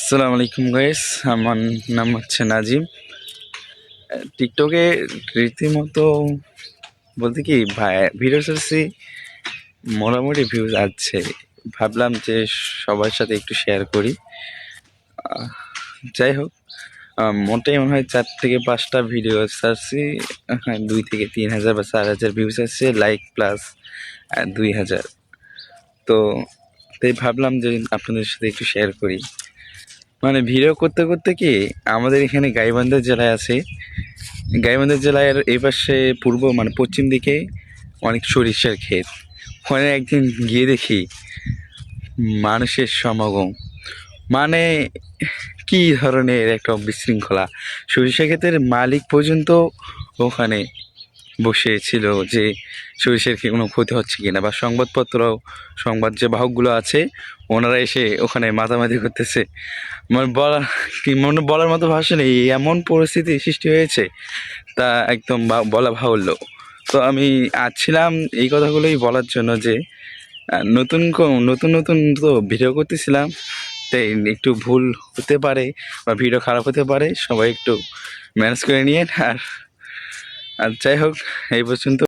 আসসালামু আলাইকুম গাইস, আমার নাম হচ্ছে নাজিম। টিকটকে রীতিমতো বলতে কি ভাই ভিডিও ছাড়ছি, মোটামুটি ভিউজ আছে। ভাবলাম যে সবার সাথে একটু শেয়ার করি। যাই হোক, মোটাই মনে হয় 4 থেকে 5টা ভিডিও ছাড়ছি। 2 থেকে 3 হাজার বা 4 হাজার ভিউজ আসছে, লাইক প্লাস 2 হাজার। তো তাই ভাবলাম যে আপনাদের সাথে একটু শেয়ার করি। মানে ভিডিও করতে করতে কি আমাদের এখানে গাইবান্ধা জেলায় আছে। গাইবান্ধা জেলার এই পাশে পশ্চিম দিকে অনেক সরিষার ক্ষেত। ওখানে একদিন গিয়ে দেখি মানুষের সমাগম, মানে কি ধরনের একটা বিশৃঙ্খলা। সরিষা ক্ষেতের মালিক পর্যন্ত ওখানে বসেছিল যে সরিষার কি কোনো ক্ষতি হচ্ছে কিনা, বা সংবাদ যে বাহকগুলো আছে ওনারা এসে ওখানে মাতামাতি করতেছে। বলার মতো ভাষা নেই, এমন পরিস্থিতি সৃষ্টি হয়েছে তা একদম বলা বাহুল্য। তো আমি আসছিলাম এই কথাগুলোই বলার জন্য যে নতুন নতুন তো ভিডিও করতেছিলাম, তাই একটু ভুল হতে পারে বা ভিডিও খারাপ হতে পারে, সবাই একটু ম্যানেজ করে নিয়ে। আর আর যাই হোক, এই পর্যন্ত।